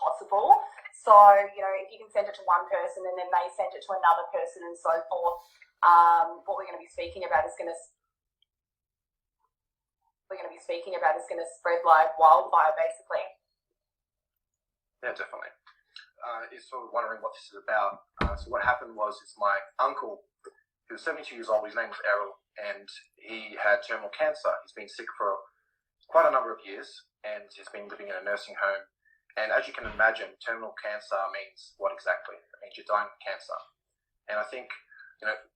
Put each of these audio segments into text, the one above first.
possible. So, if you can send it to one person and then they send it to another person and so forth, what we're going to be speaking about is going to spread like wildfire, basically. Yeah, definitely. Is sort of wondering what this is about. So what happened was, my uncle, who was 72 years old, his name was Errol, and he had terminal cancer. He's been sick for quite a number of years, and he's been living in a nursing home. And as you can imagine, terminal cancer means what exactly? It means you're dying of cancer. And I think,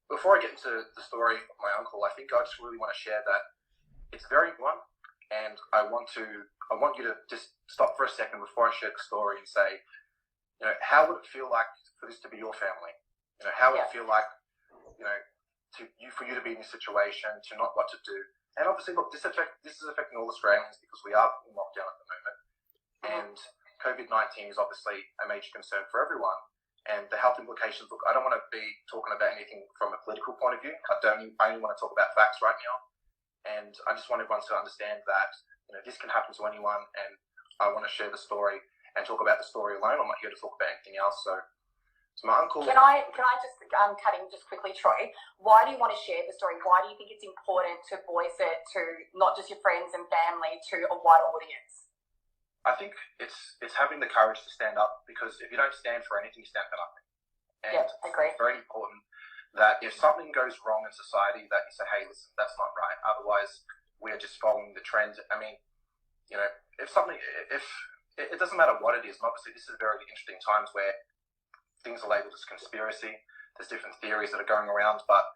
before I get into the story of my uncle, I think I just really want to share that it's very important, and I want you to just stop for a second before I share the story and say, how would it feel like for this to be your family? How would it feel like, for you to be in this situation, to not what to do? And obviously, look, this is affecting all Australians because we are in lockdown at the moment, and COVID-19 is obviously a major concern for everyone. And the health implications. Look, I don't want to be talking about anything from a political point of view. I only want to talk about facts right now. And I just want everyone to understand that this can happen to anyone, and I want to share the story and talk about the story alone. I'm not here to talk about anything else. So my uncle. Can I just cut in just quickly, Troy? Why do you want to share the story? Why do you think it's important to voice it to not just your friends and family, to a wide audience? I think it's having the courage to stand up, because if you don't stand for anything, you stand for nothing. And I agree. It's very important that if something goes wrong in society, that you say, hey, listen, that's not right. Otherwise, we are just following the trend. I mean, if it doesn't matter what it is, and obviously this is very interesting times where things are labeled as conspiracy. There's different theories that are going around, but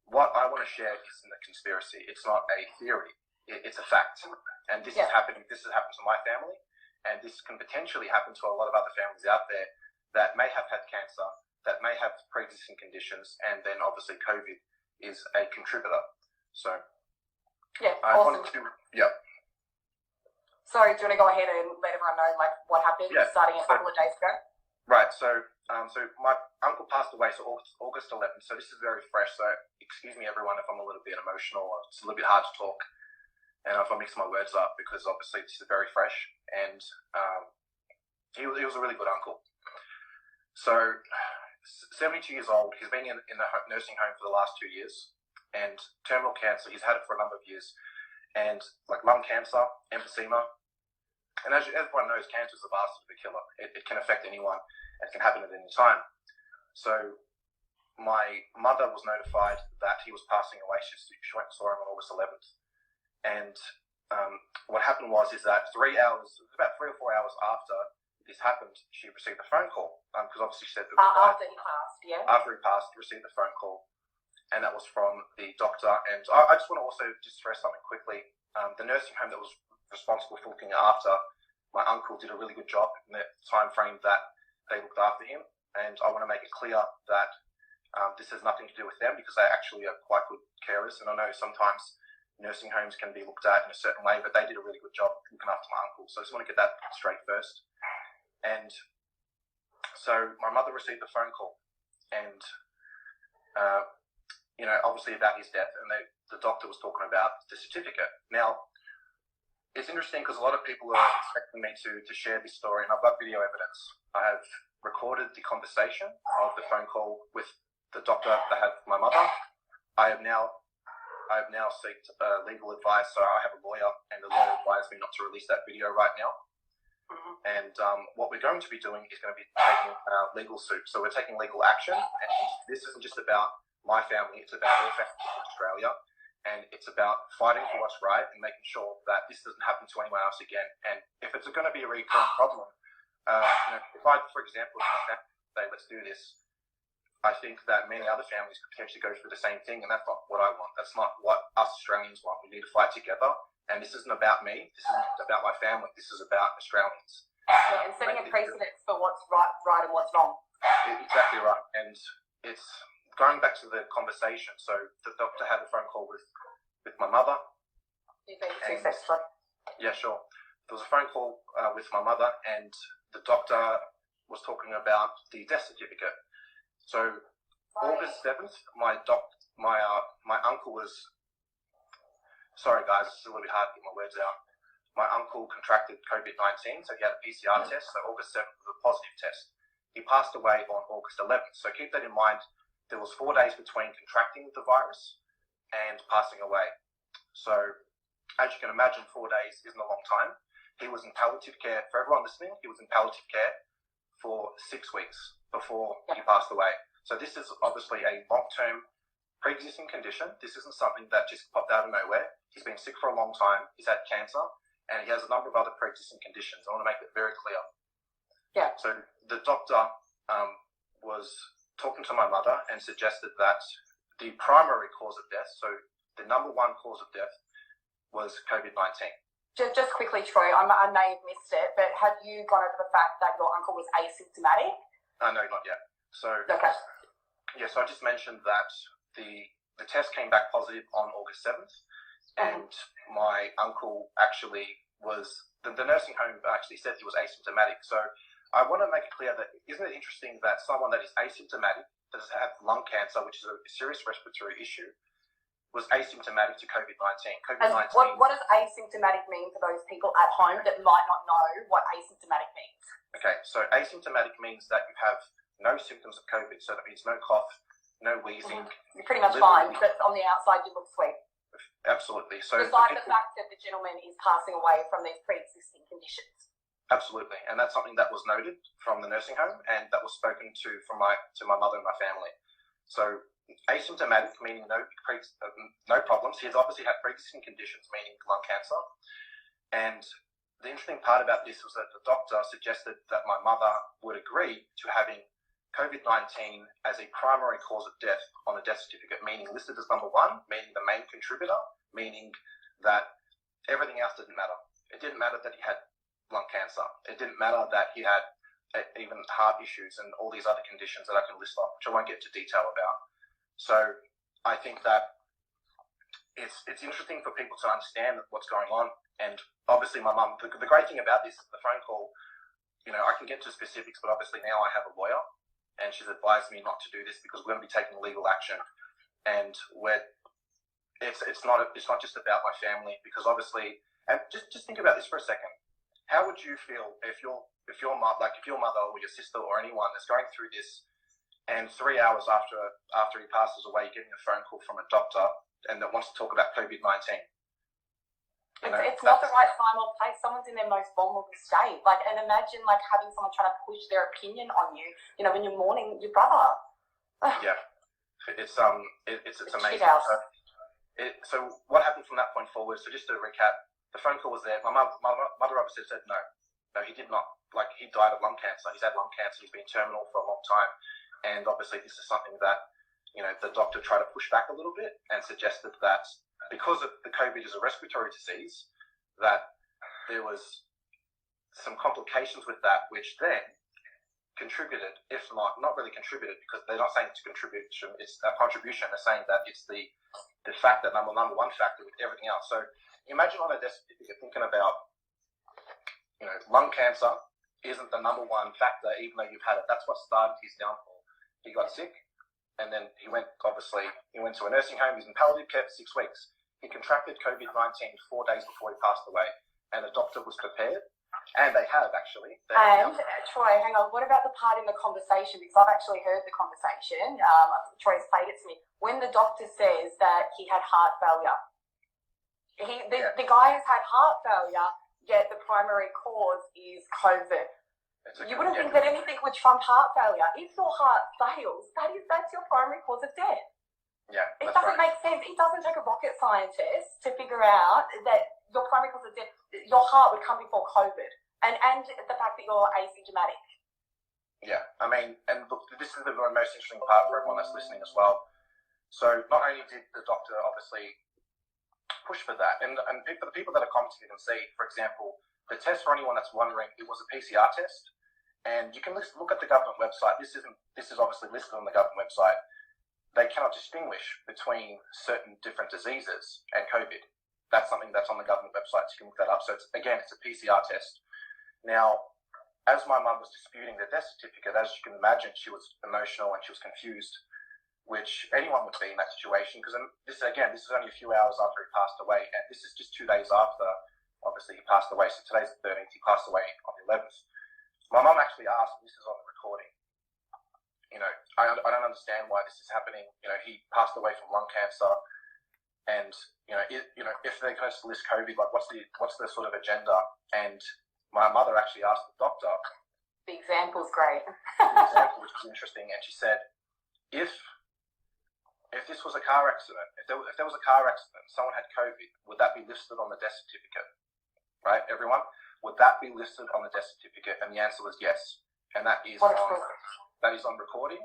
what I want to share isn't a conspiracy. It's not a theory. It's a fact. And this is happening. This has happened to my family, and this can potentially happen to a lot of other families out there that may have had cancer, that may have pre-existing conditions, and then obviously COVID is a contributor. So awesome. Sorry, do you want to go ahead and let everyone know what happened starting a couple of days ago? Right. So my uncle passed away, so August 11th. So this is very fresh. So excuse me, everyone, if I'm a little bit emotional, or it's a little bit hard to talk, and if I mix my words up, because obviously this is very fresh. And he was a really good uncle. So 72 years old. He's been in the nursing home for the last 2 years, and terminal cancer. He's had it for a number of years, and like lung cancer, emphysema. And as everyone knows, cancer is a bastard of a killer. It can affect anyone, and it can happen at any time. So my mother was notified that he was passing away. She went and saw him on August 11th. And what happened was that about 3 or 4 hours after this happened, she received a phone call. Because obviously she said that after he passed, After he passed, he received a phone call. And that was from the doctor. And I just want to also just stress something quickly. The nursing home that was responsible for looking after my uncle did a really good job in the time frame that they looked after him. And I want to make it clear that this has nothing to do with them, because they actually are quite good carers. And I know sometimes nursing homes can be looked at in a certain way, but they did a really good job looking after my uncle. So I just want to get that straight first. And so my mother received a phone call, and obviously about his death, and the doctor was talking about the certificate. Now, it's interesting because a lot of people are expecting me to share this story, and I've got video evidence. I have recorded the conversation of the phone call with the doctor that had my mother. I have now sought legal advice, so I have a lawyer, and the lawyer advised me not to release that video right now. Mm-hmm. And what we're going to be doing is going to be taking legal suit. So we're taking legal action, and this isn't just about my family, it's about all families in Australia, and it's about fighting for what's right and making sure that this doesn't happen to anyone else again. And if it's going to be a recurring problem, if I, for example, say, let's do this, I think that many other families could potentially go through the same thing, and that's not what I want. That's not what us Australians want. We need to fight together, and this isn't about me. This isn't about my family. This is about Australians. And setting a precedent for what's right and what's wrong. Exactly right. And it's going back to the conversation. So the doctor had a phone call with my mother. You think 2 seconds, right? Yeah, sure. There was a phone call with my mother, and the doctor was talking about the death certificate. So August 7th, my uncle was. Sorry, guys, it's a little bit hard to get my words out. my uncle contracted COVID-19, so he had a PCR test. So August 7th was a positive test. He passed away on August 11th. So keep that in mind. There was 4 days between contracting the virus and passing away. So as you can imagine, 4 days isn't a long time. He was in palliative care. For everyone listening, he was in palliative care for 6 weeks before he passed away. So this is obviously a long-term pre-existing condition. This isn't something that just popped out of nowhere. He's been sick for a long time. He's had cancer, and he has a number of other pre-existing conditions. I want to make it very clear. Yeah. So the doctor was talking to my mother and suggested that the primary cause of death, so the number one cause of death, was COVID-19. Just quickly, Troy, I may have missed it, but have you gone over the fact that your uncle was asymptomatic? No, not yet. So, okay. Yeah, so I just mentioned that the test came back positive on August 7th, and my uncle actually was, the nursing home actually said he was asymptomatic. So I want to make it clear that, isn't it interesting that someone that is asymptomatic, that has had lung cancer, which is a serious respiratory issue, was asymptomatic to COVID-19. COVID-19. What does asymptomatic mean for those people at home that might not know what asymptomatic means? Okay, so asymptomatic means that you have no symptoms of COVID. So that means no cough, no wheezing. You're pretty much fine, but on the outside you look sweet. Absolutely. So besides the fact that the gentleman is passing away from these pre-existing conditions. Absolutely, and that's something that was noted from the nursing home, and that was spoken to my mother and my family. So asymptomatic meaning no problems. He's obviously had pre-existing conditions, meaning lung cancer. And the interesting part about this was that the doctor suggested that my mother would agree to having COVID-19 as a primary cause of death on the death certificate, meaning listed as number one, meaning the main contributor, meaning that everything else didn't matter. It didn't matter that he had lung cancer. It didn't matter that he had even heart issues and all these other conditions that I can list off, which I won't get into detail about. So I think that it's interesting for people to understand what's going on. And obviously my mum, the great thing about this is the phone call, I can get to specifics, but obviously now I have a lawyer and she's advised me not to do this because we're going to be taking legal action. And it's not just about my family, because obviously, and just think about this for a second. How would you feel if your mother or your sister or anyone is going through this, and 3 hours after he passes away, you're getting a phone call from a doctor and that wants to talk about COVID-19? It's not the right time or place. Someone's in their most vulnerable state. And imagine having someone trying to push their opinion on you. When you're mourning your brother. Yeah, it's amazing. So what happened from that point forward? So just to recap, the phone call was there. My mother obviously said no, he did not. He died of lung cancer. He's had lung cancer. He's been terminal for a long time, and obviously this is something that the doctor tried to push back a little bit and suggested that because the COVID is a respiratory disease, that there was some complications with that, which then contributed, if not really contributed, because they're not saying it's contribution, it's a contribution. They're saying that it's the fact that number one factor with everything else. So imagine on a death certificate thinking about, lung cancer isn't the number one factor, even though you've had it. That's what started his downfall. He got sick, and then he went to a nursing home. He was in palliative care for 6 weeks. He contracted COVID-19 4 days before he passed away, and the doctor was prepared, and they have actually. Troy, hang on. What about the part in the conversation? Because I've actually heard the conversation. Troy's played it to me. When the doctor says that he had heart failure, the guy has had heart failure, yet the primary cause is COVID. You wouldn't think that anything would trump heart failure. If your heart fails, that's your primary cause of death. Yeah, it doesn't make sense. It doesn't take a rocket scientist to figure out that your primary cause of death, your heart would come before COVID, and the fact that you're asymptomatic. Yeah, and look, this is the most interesting part for everyone that's listening as well. So not only did the doctor obviously push for that, and for the people that are commenting, you can see, for example, the test, for anyone that's wondering, it was a PCR test, and you can look at the government website. This is obviously listed on the government website. They cannot distinguish between certain different diseases and COVID. That's something that's on the government website, so you can look that up. So it's a PCR test. Now, as my mum was disputing the death certificate, as you can imagine, she was emotional and she was confused, which anyone would be in that situation, because this is only a few hours after he passed away, and this is just 2 days after obviously he passed away. So today's the 13th. He passed away on the 11th. My mum actually asked, and this is on the recording, I don't understand why this is happening. He passed away from lung cancer, and if they're going to list COVID, like what's the sort of agenda? And my mother actually asked the doctor. The example's great. The example, which was interesting, and she said, if this was a car accident, if there was a car accident, someone had COVID, would that be listed on the death certificate? Right, everyone? Would that be listed on the death certificate? And the answer was yes, and that is on recording.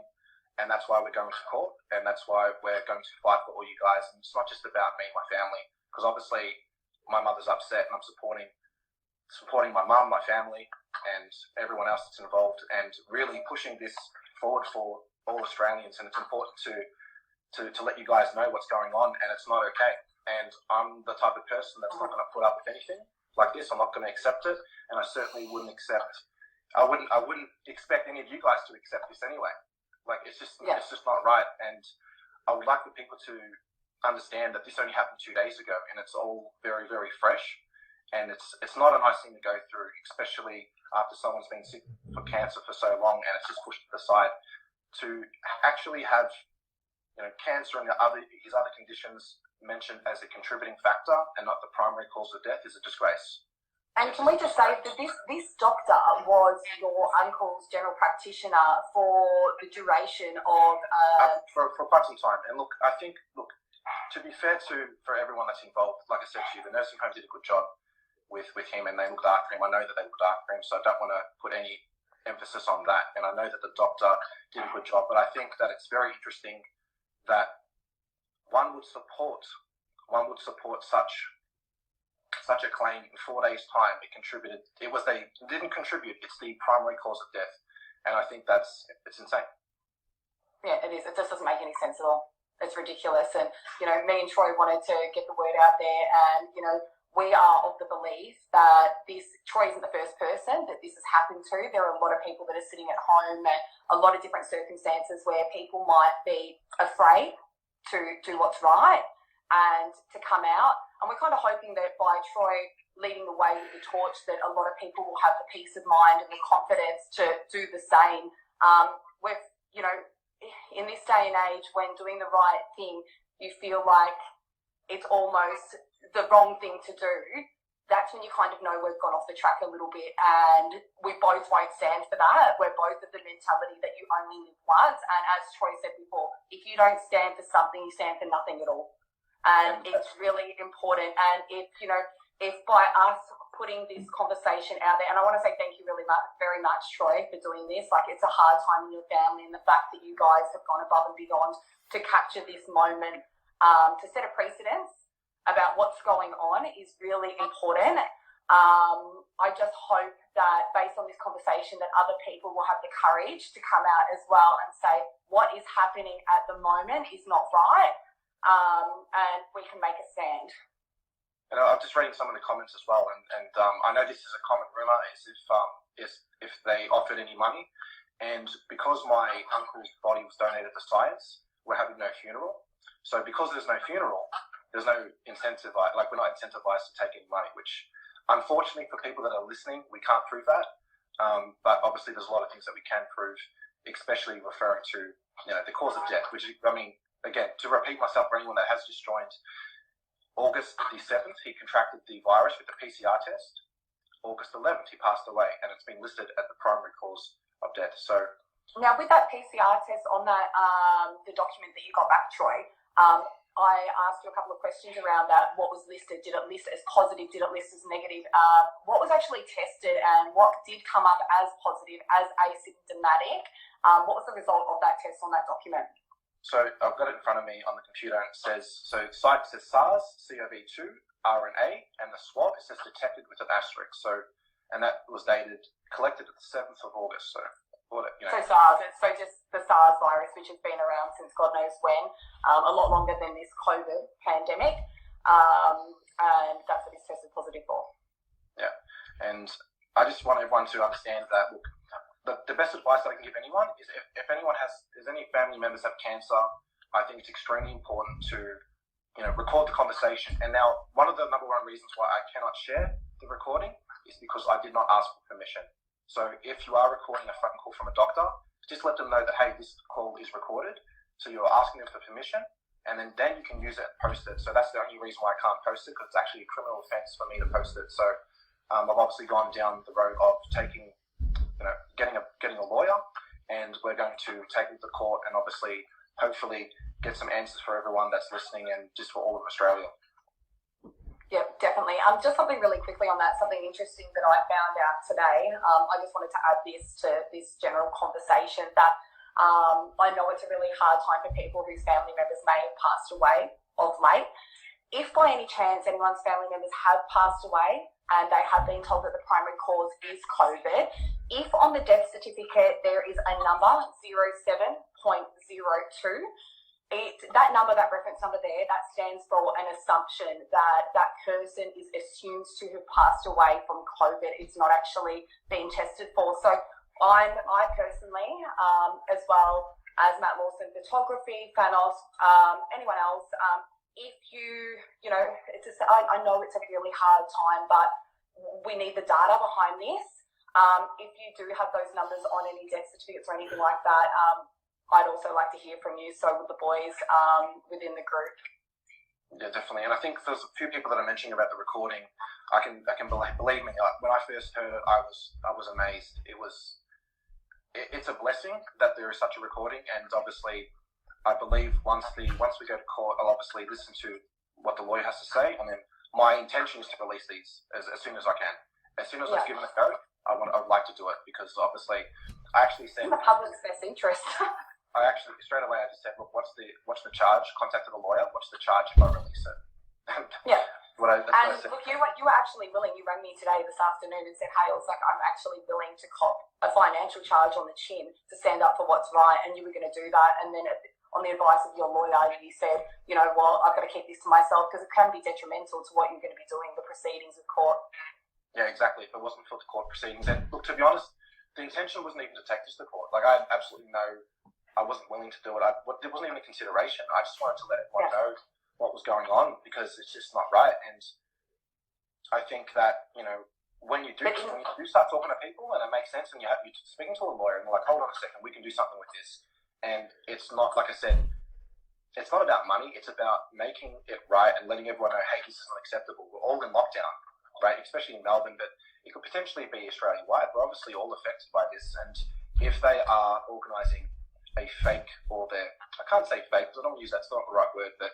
And that's why we're going to court, and that's why we're going to fight for all you guys. And it's not just about me and my family, because obviously my mother's upset, and I'm supporting my mum, my family, and everyone else that's involved, and really pushing this forward for all Australians. And it's important to let you guys know what's going on, and it's not okay. And I'm the type of person that's not going to put up with anything like this. I'm not going to accept it, and I certainly wouldn't expect any of you guys to accept this anyway. Like, it's just not right. And I would like the people to understand that this only happened 2 days ago, and it's all very, very fresh. And it's not a nice thing to go through, especially after someone's been sick for cancer for so long, and it's just pushed to the side. To actually have cancer and his other conditions mentioned as a contributing factor and not the primary cause of death is a disgrace. And can we just say that this doctor was your uncle's general practitioner for the duration of... For quite some time. And look, I think, to be fair for everyone that's involved, like I said to you, the nursing home did a good job with him, and they looked after him. I know that they looked after him, so I don't want to put any emphasis on that. And I know that the doctor did a good job, but I think that it's very interesting that one would support such a claim in 4 days' time. They didn't contribute. It's the primary cause of death, and I think it's insane. Yeah, it is. It just doesn't make any sense at all. It's ridiculous. And me and Troy wanted to get the word out there, and we are of the belief that Troy isn't the first person that this has happened to. There are a lot of people that are sitting at home, and a lot of different circumstances where people might be afraid to do what's right and to come out. And we're kind of hoping that by Troy leading the way with the torch, that a lot of people will have the peace of mind and the confidence to do the same. In this day and age, when doing the right thing, you feel like it's almost the wrong thing to do, that's when you kind of know we've gone off the track a little bit, and we both won't stand for that. We're both of the mentality that you only live once, and as Troy said before, if you don't stand for something, you stand for nothing at all. And it's really important. And if by us putting this conversation out there, and I want to say thank you very much, Troy, for doing this. Like, it's a hard time in your family, and the fact that you guys have gone above and beyond to capture this moment, to set a precedence about what's going on is really important. I just hope that based on this conversation that other people will have the courage to come out as well and say what is happening at the moment is not right, and we can make a stand. I'm just reading some of the comments as well, and I know this is a common rumor, is if they offered any money, and because my uncle's body was donated to science, we're having no funeral. So because there's no funeral, there's no incentive, like we're not incentivized to take any money, which unfortunately for people that are listening, we can't prove that. But obviously there's a lot of things that we can prove, especially referring to the cause of death, which, I mean, again, to repeat myself for anyone that has just joined, August the 7th, he contracted the virus with the PCR test. August 11th, he passed away, and it's been listed as the primary cause of death. So now, with that PCR test on that, the document that you got back, Troy, I asked you a couple of questions around that. What was listed? Did it list as positive? Did it list as negative? What was actually tested, and what did come up as positive, as asymptomatic? What was the result of that test on that document? So I've got it in front of me on the computer, and it says, so the site says SARS-CoV-2 RNA, and the swab, it says detected with an asterisk. So, and that was collected at the 7th of August. So, So SARS, so just the SARS virus, which has been around since God knows when, a lot longer than this COVID pandemic, and that's what it's tested positive for. Yeah, and I just want everyone to understand that, look, the best advice that I can give anyone is if anyone has any family members have cancer, I think it's extremely important to record the conversation. And now, one of the number one reasons why I cannot share the recording is because I did not ask for permission. So if you are recording a phone call from a doctor, just let them know that, hey, this call is recorded. So you're asking them for permission, and then you can use it and post it. So that's the only reason why I can't post it, because it's actually a criminal offence for me to post it. So I've obviously gone down the road of getting a lawyer, and we're going to take it to court and obviously, hopefully, get some answers for everyone that's listening and just for all of Australia. Yeah, definitely. Just something really quickly on that, something interesting that I found out today. I just wanted to add this to this general conversation that I know it's a really hard time for people whose family members may have passed away of late. If by any chance anyone's family members have passed away and they have been told that the primary cause is COVID, if on the death certificate there is a number 07.02, that number, that reference number there, that stands for an assumption that that person is assumed to have passed away from COVID. It's not actually being tested for. So I personally, as well as Matt Lawson Photography, Fanos, anyone else, if you know, I know it's a really hard time, but we need the data behind this. If you do have those numbers on any death certificates or anything like that, I'd also like to hear from you. So with the boys within the group. Yeah, definitely. And I think there's a few people that are mentioning about the recording. I can believe me. When I first heard it, I was amazed. It's a blessing that there is such a recording, and obviously, I believe once we go to court, I'll obviously listen to what the lawyer has to say, and then my intention is to release these as soon as I can. As soon as I've given it a go, I'd like to do it, because obviously, I actually said in the public's best interest. I actually straight away I just said, look, what's the charge? Contacted the lawyer. What's the charge if I release it? Yeah. That's what I said. Look, you were actually willing. You rang me today this afternoon and said, hey, I was like, I'm actually willing to cop a financial charge on the chin to stand up for what's right, and you were going to do that. And then on the advice of your lawyer, you said, you know, well, I've got to keep this to myself because it can be detrimental to what you're going to be doing, the proceedings of court. Yeah, exactly. If it wasn't for the court proceedings, then look, to be honest, the intention wasn't even to take this to court. Like, I had absolutely I wasn't willing to do it. There wasn't even a consideration. I just wanted to let everyone know what was going on, because it's just not right. And I think that, you know, when you do start talking to people and it makes sense, and you're speaking to a lawyer and you're like, hold on a second, we can do something with this. And it's not, like I said, it's not about money. It's about making it right and letting everyone know, hey, this is not acceptable. We're all in lockdown, right? Especially in Melbourne, but it could potentially be Australia-wide. We're obviously all affected by this. And if they are organising a fake, or I can't say fake because I don't want to use that's not the right word, but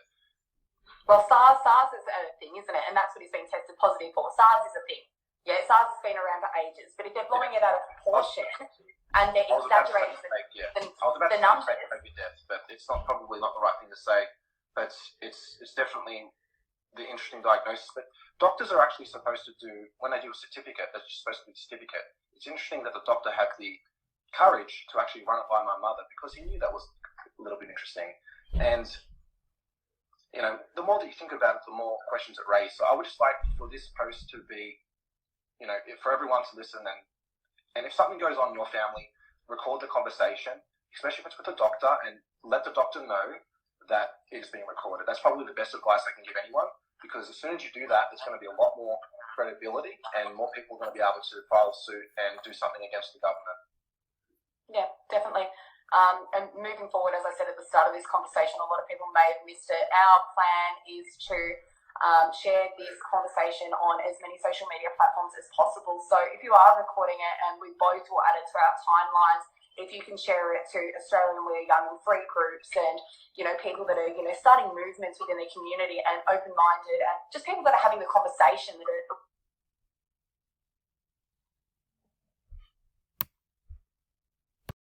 well, SARS is a thing, isn't it? And that's what he's been tested positive for. SARS is a thing. Yeah, SARS has been around for ages, but if they're blowing it out of proportion and they're exaggerating the numbers, COVID death, but it's probably not the right thing to say. But it's definitely the interesting diagnosis. But doctors are actually supposed to do, when they do a certificate, that's just supposed to be a certificate. It's interesting that the doctor had the courage to actually run it by my mother, because he knew that was a little bit interesting. And you know, the more that you think about it, the more questions it raises. So I would just like for this post to be, you know, for everyone to listen, and if something goes on in your family, record the conversation, especially if it's with a doctor, and let the doctor know that it is being recorded. That's probably the best advice I can give anyone, because as soon as you do that, there's going to be a lot more credibility, and more people are going to be able to file suit and do something against the government. Yeah, definitely. And moving forward, as I said at the start of this conversation, a lot of people may have missed it. Our plan is to share this conversation on as many social media platforms as possible. So if you are recording it, and we both will add it to our timelines, if you can share it to Australian We're Young and Free groups, and, you know, people that are, you know, starting movements within the community and open-minded, and just people that are having the conversation, that are